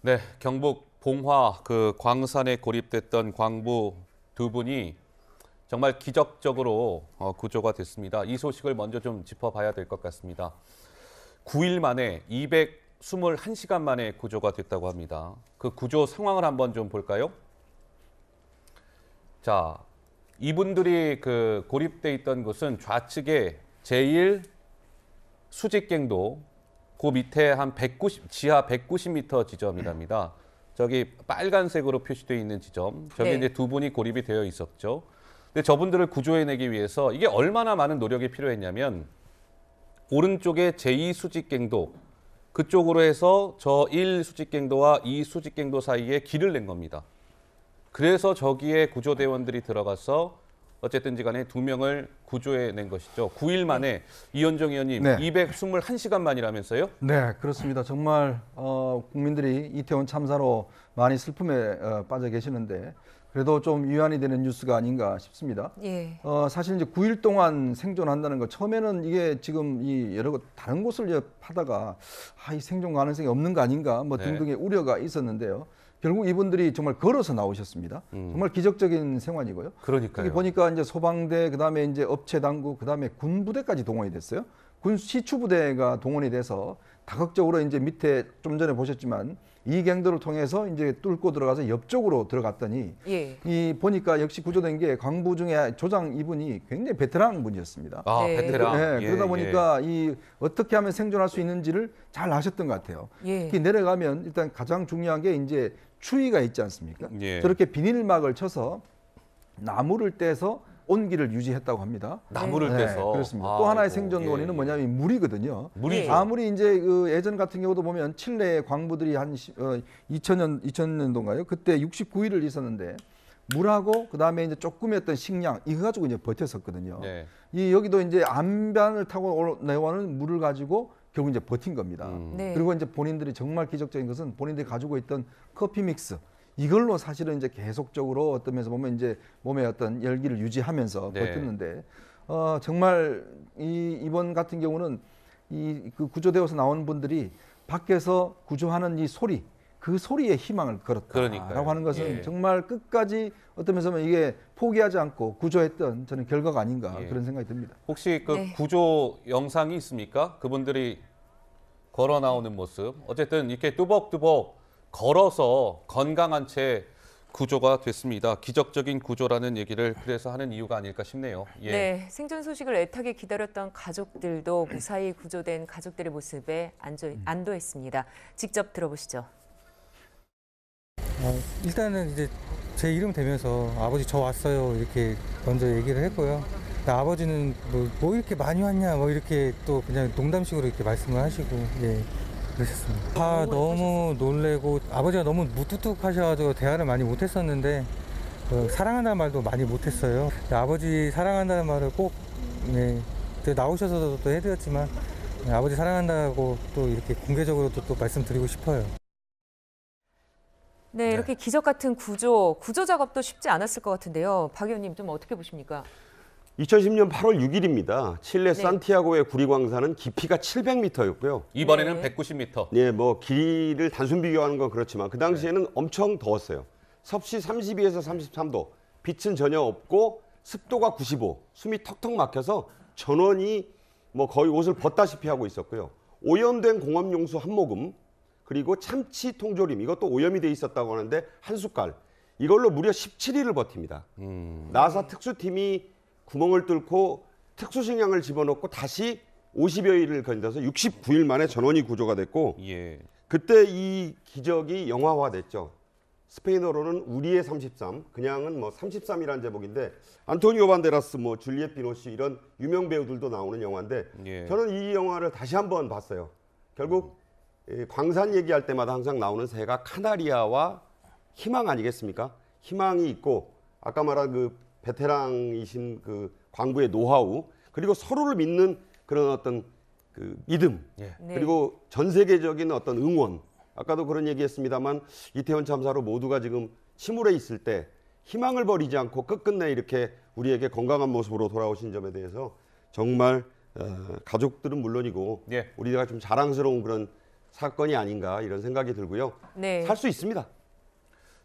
네, 경북 봉화 그 광산에 고립됐던 광부 두 분이 정말 기적적으로 구조가 됐습니다. 이 소식을 먼저 좀 짚어봐야 될 것 같습니다. 9일 만에 221시간 만에 구조가 됐다고 합니다. 그 구조 상황을 한번 좀 볼까요? 자, 이분들이 그 고립돼 있던 곳은 좌측에 제1 수직갱도 그 밑에 한 190, 지하 190m 지점이랍니다. 저기 빨간색으로 표시되어 있는 지점, 저기 네. 이제 두 분이 고립이 되어 있었죠. 근데 저분들을 구조해내기 위해서 이게 얼마나 많은 노력이 필요했냐면 오른쪽에 제2 수직갱도 그쪽으로 해서 저 1 수직갱도와 2 수직갱도 사이에 길을 낸 겁니다. 그래서 저기에 구조대원들이 들어가서 어쨌든지 간에 두 명을 구조해낸 것이죠. 9일 만에 이현정 의원님 네. 221시간 만이라면서요? 네, 그렇습니다. 정말 국민들이 이태원 참사로 많이 슬픔에 빠져 계시는데 그래도 좀 위안이 되는 뉴스가 아닌가 싶습니다. 예. 사실 이제 9일 동안 생존한다는 거 처음에는 이게 지금 이 여러 다른 곳을 이제 파다가 이 생존 가능성이 없는 거 아닌가 뭐 네. 등등의 우려가 있었는데요. 결국 이분들이 정말 걸어서 나오셨습니다. 정말 기적적인 생활이고요. 그러니까요. 여기 보니까 이제 소방대, 그다음에 이제 업체 당국, 그다음에 군 부대까지 동원이 됐어요. 군 시추 부대가 동원이 돼서 다각적으로 이제 밑에 좀 전에 보셨지만 이 갱도를 통해서 이제 뚫고 들어가서 옆쪽으로 들어갔더니 예. 이 보니까 역시 구조된 게 광부 중에 조장 이분이 굉장히 베테랑 분이었습니다. 아, 네. 베테랑. 네, 예, 그러다 예. 보니까 이 어떻게 하면 생존할 수 있는지를 잘 아셨던 것 같아요. 예. 특히 내려가면 일단 가장 중요한 게 이제 추위가 있지 않습니까? 예. 저렇게 비닐막을 쳐서 나무를 떼서 온기를 유지했다고 합니다. 나무를 네, 떼서. 그렇습니다. 또 하나의 아이고, 생존 예, 원인은 뭐냐면 물이거든요. 물이죠. 아무리 이제 그 예전 같은 경우도 보면 칠레 광부들이 한 2000년도인가요? 그때 69일을 있었는데 물하고 그다음에 이제 조금이었던 식량 이거 가지고 이제 버텼었거든요. 네. 이 여기도 이제 안반을 타고 내려오는 물을 가지고 결국 이제 버틴 겁니다. 네. 그리고 이제 본인들이 정말 기적적인 것은 본인들이 가지고 있던 커피 믹스 이걸로 사실은 이제 계속적으로 어떤 면에서 보면 이제 몸의 어떤 열기를 유지하면서 네. 버텼는데 정말 이번 같은 경우는 그 구조되어서 나온 분들이 밖에서 구조하는 이 소리 그 소리에 희망을 그러니까요. 걸었다라고 하는 것은 예. 정말 끝까지 어떤 면에서 보면 이게 포기하지 않고 구조했던 저는 결과가 아닌가 예. 그런 생각이 듭니다. 혹시 그 네. 구조 영상이 있습니까? 그분들이 걸어 나오는 모습. 어쨌든 이렇게 뚜벅뚜벅 걸어서 건강한 채 구조가 됐습니다. 기적적인 구조라는 얘기를 그래서 하는 이유가 아닐까 싶네요. 예. 네, 생존 소식을 애타게 기다렸던 가족들도 무사히 구조된 가족들의 모습에 안도했습니다. 직접 들어보시죠. 일단은 이제 제 이름 대면서 아버지 저 왔어요 이렇게 먼저 얘기를 했고요. 아버지는 뭐 이렇게 많이 왔냐 뭐 이렇게 또 그냥 농담식으로 이렇게 말씀을 하시고 예 그러셨습니다. 너무 놀래고 아버지가 너무 무뚝뚝하셔가지고 대화를 많이 못했었는데 사랑한다는 말도 많이 못했어요. 아버지 사랑한다는 말을 꼭 나오셔서도 또 해드렸지만 아버지 사랑한다고 또 이렇게 공개적으로 또 말씀드리고 싶어요. 네, 이렇게 기적 같은 구조 작업도 쉽지 않았을 것 같은데요. 박 의원님 좀 어떻게 보십니까? 2010년 8월 6일입니다. 칠레 네. 산티아고의 구리광산은 깊이가 700m였고요. 이번에는 네. 190m. 예, 뭐 길이를 단순 비교하는 건 그렇지만 그 당시에는 엄청 더웠어요. 섭씨 32에서 33도, 빛은 전혀 없고 습도가 95, 숨이 턱턱 막혀서 전원이 뭐 거의 옷을 벗다시피 하고 있었고요. 오염된 공업용수 한 모금, 그리고 참치 통조림, 이것도 오염이 돼 있었다고 하는데 한 숟갈, 이걸로 무려 17일을 버팁니다. 나사 특수팀이 구멍을 뚫고 특수식량을 집어넣고 다시 50여일을 견뎌서 69일 만에 전원이 구조가 됐고 예. 그때 이 기적이 영화화됐죠. 스페인어로는 우리의 33, 그냥은 뭐 33이라는 제목인데 안토니오 반데라스, 뭐 줄리엣 비노시 이런 유명 배우들도 나오는 영화인데 예. 저는 이 영화를 다시 한번 봤어요. 결국 광산 얘기할 때마다 항상 나오는 새가 카나리아와 희망 아니겠습니까? 희망이 있고 아까 말한 그 베테랑이신 그 광부의 노하우 그리고 서로를 믿는 그런 어떤 그 믿음 예. 네. 그리고 전 세계적인 어떤 응원 아까도 그런 얘기했습니다만 이태원 참사로 모두가 지금 침울해 있을 때 희망을 버리지 않고 끝끝내 이렇게 우리에게 건강한 모습으로 돌아오신 점에 대해서 정말 가족들은 물론이고 예. 우리가 좀 자랑스러운 그런 사건이 아닌가 이런 생각이 들고요. 네. 살 수 있습니다.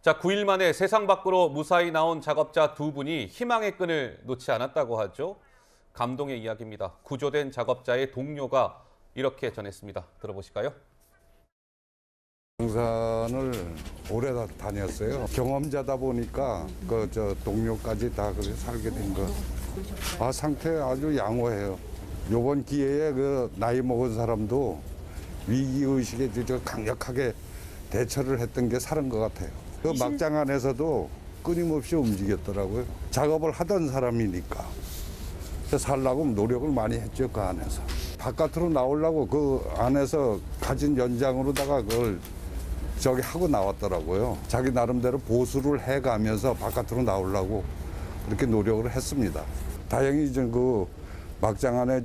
자, 9일 만에 세상 밖으로 무사히 나온 작업자 두 분이 희망의 끈을 놓지 않았다고 하죠. 감동의 이야기입니다. 구조된 작업자의 동료가 이렇게 전했습니다. 들어보실까요? 등산을 오래 다녔어요. 경험자다 보니까 동료까지 다 그렇게 살게 된 거. 상태 아주 양호해요. 요번 기회에 나이 먹은 사람도 위기 의식에 강력하게 대처를 했던 게 살은 것 같아요. 막장 안에서도 끊임없이 움직였더라고요. 작업을 하던 사람이니까. 살라고 노력을 많이 했죠, 그 안에서. 바깥으로 나오려고 그 안에서 가진 연장으로다가 그걸 하고 나왔더라고요. 자기 나름대로 보수를 해가면서 바깥으로 나오려고 그렇게 노력을 했습니다. 다행히 막장 안에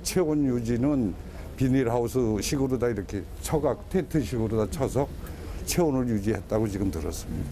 체온 유지는 비닐하우스 식으로 다 이렇게 텐트식으로 다 쳐서 체온을 유지했다고 지금 들었습니다.